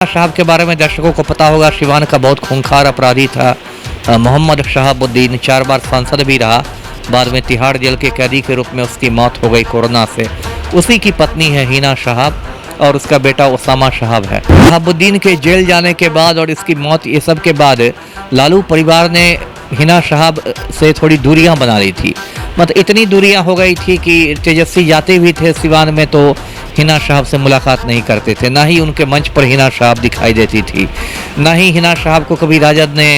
साहब के बारे में दर्शकों को पता होगा, सिवान का बहुत खूंखार अपराधी था। मोहम्मद शहाबुद्दीन 4 बार सांसद भी रहा। बाद में तिहाड़ जेल के कैदी के रूप में उसकी मौत हो गई कोरोना से। उसी की पत्नी है हिना शहाब और उसका बेटा उसामा शहाब है। शहाबुद्दीन के जेल जाने के बाद और इसकी मौत, ये सब के बाद लालू परिवार ने हिना शहाब से थोड़ी दूरियां बना ली थी। मतलब इतनी दूरियां हो गई थी कि तेजस्वी जाते भी थे सिवान में तो हिना शहाब से मुलाकात नहीं करते थे, ना ही उनके मंच पर हिना शहाब दिखाई देती थी, ना ही हिना शहाब को कभी राजद ने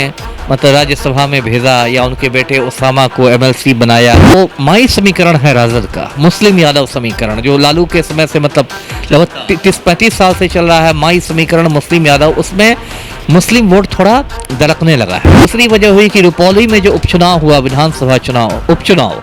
मतलब राज्यसभा में भेजा या उनके बेटे उसामा को एमएलसी बनाया। वो माई समीकरण है राजद का, मुस्लिम यादव समीकरण, जो लालू के समय से मतलब लगभग 30-35 साल से चल रहा है। माई समीकरण मुस्लिम यादव, उसमें मुस्लिम वोट थोड़ा दरकने लगा है। दूसरी वजह हुई कि रुपौली में जो उपचुनाव हुआ, विधानसभा उपचुनाव,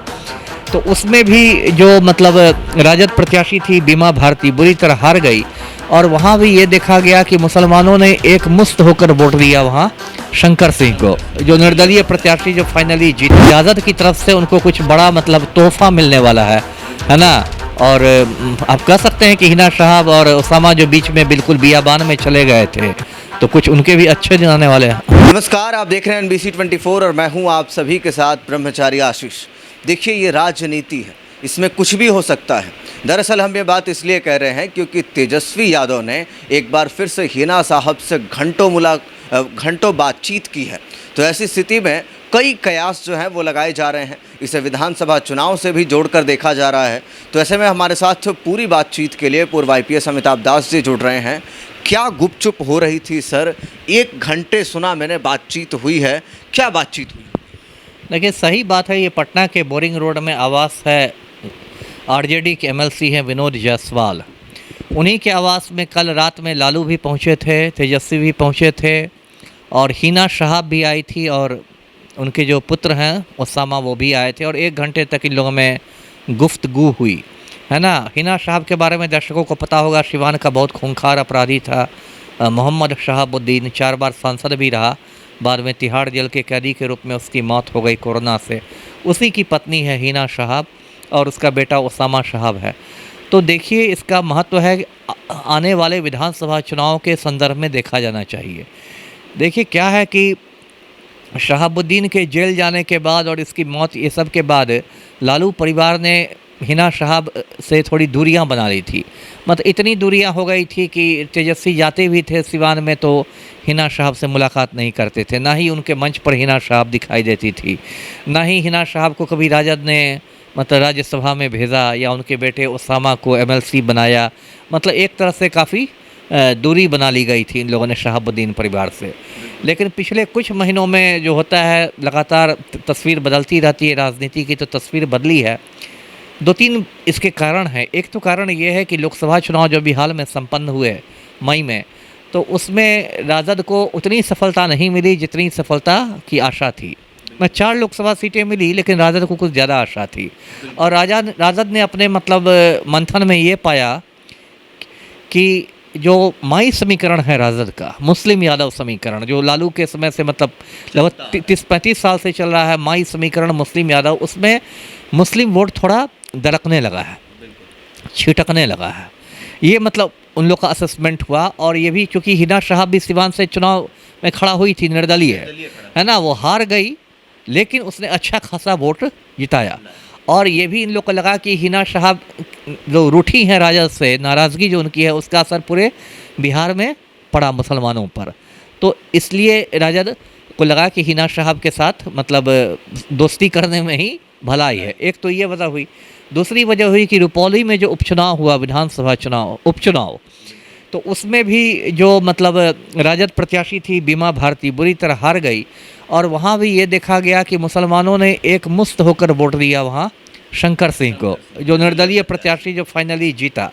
तो उसमें भी जो मतलब राजद प्रत्याशी थी बीमा भारती बुरी तरह हार गई। और वहाँ भी ये देखा गया कि मुसलमानों ने एक मुस्त होकर वोट दिया वहाँ शंकर सिंह को, जो निर्दलीय प्रत्याशी जो फाइनली जीत। राजद की तरफ से उनको कुछ बड़ा मतलब तोहफा मिलने वाला है ना। और आप कह सकते हैं कि हिना शहाब और उसामा जो बीच में बिल्कुल बियाबान में चले गए थे, तो कुछ उनके भी अच्छे दिन आने वाले हैं। नमस्कार, आप देख रहे हैं NBC 24 और मैं हूं आप सभी के साथ ब्रह्मचारी आशीष। देखिए, ये राजनीति है, इसमें कुछ भी हो सकता है। दरअसल हम ये बात इसलिए कह रहे हैं क्योंकि तेजस्वी यादव ने एक बार फिर से हिना साहब से घंटों बातचीत की है। तो ऐसी स्थिति में कई कयास जो हैं वो लगाए जा रहे हैं, इसे विधानसभा चुनाव से भी जोड़कर देखा जा रहा है। तो ऐसे में हमारे साथ पूरी बातचीत के लिए पूर्व IPS अमिताभ दास जी जुड़ रहे हैं। क्या गुपचुप हो रही थी सर? 1 घंटे सुना मैंने बातचीत हुई है, क्या बातचीत हुई? देखिए, सही बात है। ये पटना के बोरिंग रोड में आवास है, RJD के MLC हैं विनोद जायसवाल। उन्हीं के आवास में कल रात में लालू भी पहुंचे थे, तेजस्वी भी पहुंचे थे और हिना शहाब भी आई थी और उनके जो पुत्र हैं उसामा, वो भी आए थे और 1 घंटे तक इन लोगों में गुफ्तगू हुई, है ना। हिना शहाब के बारे में दर्शकों को पता होगा, सिवान का बहुत खूंखार अपराधी था। मोहम्मद शहाबुद्दीन 4 बार सांसद भी रहा। बाद में तिहाड़ जेल के कैदी के रूप में उसकी मौत हो गई कोरोना से। उसी की पत्नी है हिना शहाब और उसका बेटा उसामा शहाब है। तो देखिए, इसका महत्व है आने वाले विधानसभा चुनाव के संदर्भ में देखा जाना चाहिए। देखिए, क्या है कि शहाबुद्दीन के जेल जाने के बाद और इसकी मौत, ये सब के बाद लालू परिवार ने हिना शहाब से थोड़ी दूरियां बना ली थी। मतलब इतनी दूरियां हो गई थी कि तेजस्वी जाते भी थे सिवान में तो हिना शहाब से मुलाकात नहीं करते थे, ना ही उनके मंच पर हिना शहाब दिखाई देती थी, ना ही हिना शहाब को कभी राजद ने मतलब राज्यसभा में भेजा या उनके बेटे उसामा को MLC बनाया। मतलब एक तरह से काफ़ी दूरी बना ली गई थी इन लोगों ने शहाबुद्दीन परिवार से। लेकिन पिछले कुछ महीनों में जो होता है, लगातार तस्वीर बदलती रहती है राजनीति की, तो तस्वीर बदली है। 2-3 इसके कारण हैं। एक तो कारण ये है कि लोकसभा चुनाव जो भी हाल में संपन्न हुए मई में, तो उसमें राजद को उतनी सफलता नहीं मिली जितनी सफलता की आशा थी। 4 लोकसभा सीटें मिली, लेकिन राजद को कुछ ज़्यादा आशा थी। और राजद ने अपने मतलब मंथन में ये पाया कि जो माई समीकरण है राजद का, मुस्लिम यादव समीकरण, जो लालू के समय से मतलब लगभग 30-35 साल से चल रहा है, माई समीकरण मुस्लिम यादव, उसमें मुस्लिम वोट थोड़ा दरकने लगा है, छिटकने लगा है। ये मतलब उन लोग का असेसमेंट हुआ। और ये भी क्योंकि हिना शहाब भी सिवान से चुनाव में खड़ा हुई थी, निर्दलीय है ना, वो हार गई, लेकिन उसने अच्छा खासा वोट जिताया। और ये भी इन लोग को लगा कि हिना शहाब जो रूठी हैं राजद से, नाराज़गी जो उनकी है, उसका असर पूरे बिहार में पड़ा मुसलमानों पर। तो इसलिए राजद को लगा कि हिना शहाब के साथ मतलब दोस्ती करने में ही भलाई है। एक तो ये वजह हुई। दूसरी वजह हुई कि रुपौली में जो उपचुनाव हुआ, विधानसभा उपचुनाव, तो उसमें भी जो मतलब राजद प्रत्याशी थी बीमा भारती बुरी तरह हार गई। और वहाँ भी ये देखा गया कि मुसलमानों ने एक मुस्त होकर वोट दिया वहाँ शंकर सिंह को, जो निर्दलीय प्रत्याशी जो फाइनली जीता।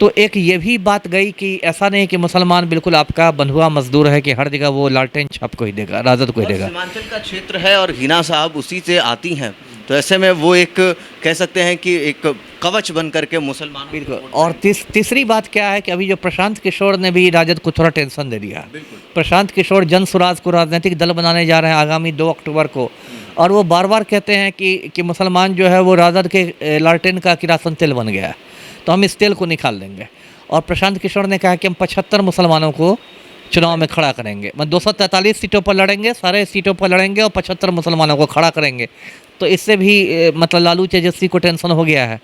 तो एक ये भी बात गई कि ऐसा नहीं कि मुसलमान बिल्कुल आपका बंधुआ मजदूर है कि हर जगह वो लालटेन छाप को ही देगा, राजद को ही देगा। सीमांचल का क्षेत्र है और हिना साहब उसी से आती हैं, तो ऐसे में वो एक कह सकते हैं कि एक कवच बन करके मुसलमान। बिल्कुल। और तीसरी बात क्या है कि अभी जो प्रशांत किशोर ने भी राजद को थोड़ा टेंशन दे दिया। प्रशांत किशोर जन स्वराज को राजनीतिक दल बनाने जा रहे हैं आगामी 2 अक्टूबर को। और वो बार बार कहते हैं कि मुसलमान जो है वो राजद के लालटेन का किरासन तेल बन गया है, तो हम इस तेल को निकाल देंगे। और प्रशांत किशोर ने कहा कि हम 75 मुसलमानों को चुनाव में खड़ा करेंगे। मतलब 243 सीटों पर लड़ेंगे, सारे सीटों पर लड़ेंगे और 75 मुसलमानों को खड़ा करेंगे। तो इससे भी मतलब लालू तेजस्वी को टेंशन हो गया है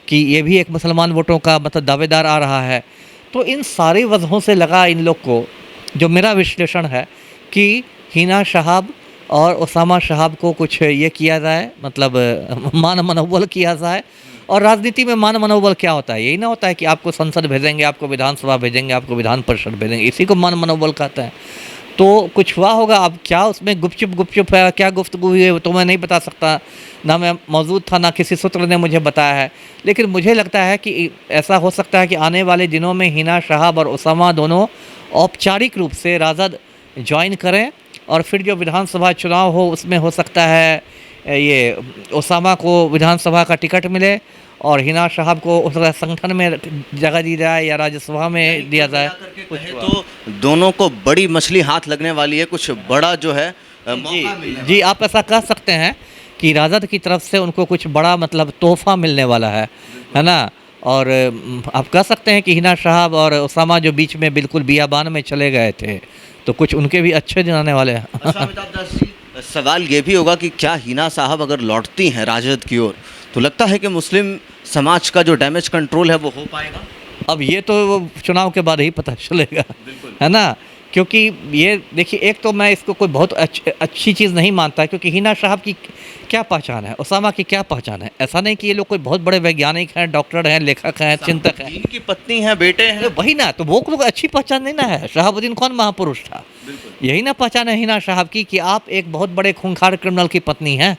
कि ये भी एक मुसलमान वोटों का मतलब दावेदार आ रहा है। तो इन सारी वजहों से लगा इन लोग को, जो मेरा विश्लेषण है, कि हिना शहाब और उसामा शहाब को कुछ ये किया जाए, मतलब मान मनोबल किया जाए। और राजनीति में मान मनोबल क्या होता है? यही ना होता है कि आपको संसद भेजेंगे, आपको विधानसभा भेजेंगे, आपको विधान परिषद भेजेंगे, इसी को मान मनोबल कहते हैं। तो कुछ हुआ होगा। अब क्या उसमें गुपचुप है, क्या गुफ्तगू हुई है तो मैं नहीं बता सकता, ना मैं मौजूद था, ना किसी सूत्र ने मुझे बताया है। लेकिन मुझे लगता है कि ऐसा हो सकता है कि आने वाले दिनों में हिना शहाब और उसामा दोनों औपचारिक रूप से राजद ज्वाइन करें और फिर जो विधानसभा चुनाव हो उसमें हो सकता है ये उसामा को विधानसभा का टिकट मिले और हिना शहाब को उस संगठन में जगह दी जाए या राज्यसभा में दिया जाए। तो दोनों को बड़ी मछली हाथ लगने वाली है, कुछ बड़ा जो है मौका मिलने जी, आप ऐसा कह सकते हैं कि राजद की तरफ से उनको कुछ बड़ा मतलब तोहफा मिलने वाला है ना। और आप कह सकते हैं कि हिना शहाब और उसामा जो बीच में बिल्कुल बियाबान में चले गए थे, तो कुछ उनके भी अच्छे दिन आने वाले हैं। अच्छा अमिताभ दास जी, सवाल ये भी होगा कि क्या हिना साहब अगर लौटती हैं राजद की ओर तो लगता है कि मुस्लिम समाज का जो डैमेज कंट्रोल है वो हो पाएगा? अब ये तो वो चुनाव के बाद ही पता चलेगा, है ना। क्योंकि ये देखिए, एक तो मैं इसको कोई बहुत अच्छी चीज़ नहीं मानता, क्योंकि हिना साहब की क्या पहचान है, उसामा की क्या पहचान है? ऐसा नहीं कि ये लोग कोई बहुत बड़े वैज्ञानिक हैं, डॉक्टर हैं, लेखक हैं, चिंतक हैं। इनकी पत्नी है, बेटे हैं। वही ना, तो वो लोग अच्छी पहचान नहीं ना है। शहाबुद्दीन कौन महापुरुष था? यही ना पहचान है हिना साहब की कि आप एक बहुत बड़े खूंखार क्रिमिनल की पत्नी हैं।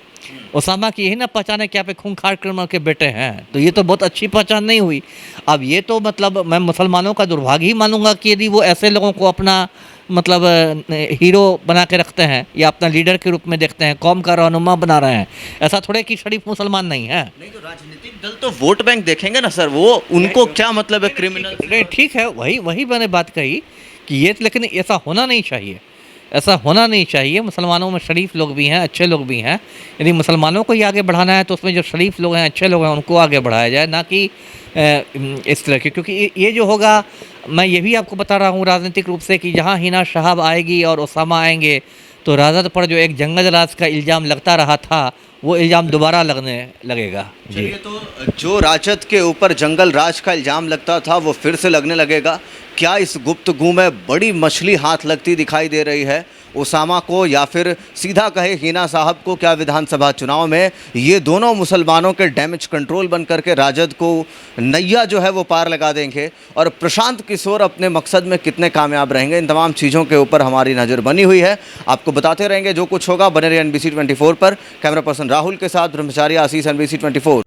उसामा की यही ना पहचान है कि आप एक खूंखार क्रिमिनल के बेटे हैं। तो ये तो बहुत अच्छी पहचान नहीं हुई। अब ये तो मतलब मैं मुसलमानों का दुर्भाग्य ही मानूंगा कि यदि वो ऐसे लोगों को अपना मतलब हीरो बना के रखते हैं या अपना लीडर के रूप में देखते हैं, कौम का रहनुमा बना रहे हैं। ऐसा थोड़े कि शरीफ मुसलमान नहीं है। नहीं तो राजनीतिक दल तो वोट बैंक देखेंगे ना सर, वो उनको क्या मतलब है क्रिमिनल? नहीं, ठीक है, वही मैंने बात कही कि ये, लेकिन ऐसा होना नहीं चाहिए, ऐसा होना नहीं चाहिए। मुसलमानों में शरीफ लोग भी हैं, अच्छे लोग भी हैं। यदि मुसलमानों को ही आगे बढ़ाना है तो उसमें जो शरीफ लोग हैं, अच्छे लोग हैं, उनको आगे बढ़ाया जाए, ना कि इस तरह के। क्योंकि ये जो होगा, मैं ये भी आपको बता रहा हूँ राजनीतिक रूप से, कि जहाँ हिना शहाब आएगी और उसामा आएंगे तो राजद पर जो एक जंगल राज का इल्ज़ाम लगता रहा था, वो इल्ज़ाम दोबारा लगने लगेगा। जी, तो जो राजद के ऊपर जंगल राज का इल्ज़ाम लगता था वो फिर से लगने लगेगा। क्या इस गुप्तगू में बड़ी मछली हाथ लगती दिखाई दे रही है उसामा को, या फिर सीधा कहे हिना साहब को? क्या विधानसभा चुनाव में ये दोनों मुसलमानों के डैमेज कंट्रोल बन करके राजद को नैया जो है वो पार लगा देंगे? और प्रशांत किशोर अपने मकसद में कितने कामयाब रहेंगे? इन तमाम चीज़ों के ऊपर हमारी नज़र बनी हुई है। आपको बताते रहेंगे जो कुछ होगा। बने रहिए NBC 24 पर। कैमरा पर्सन राहुल के साथ ब्रह्मचारी आशीष, NBC 24।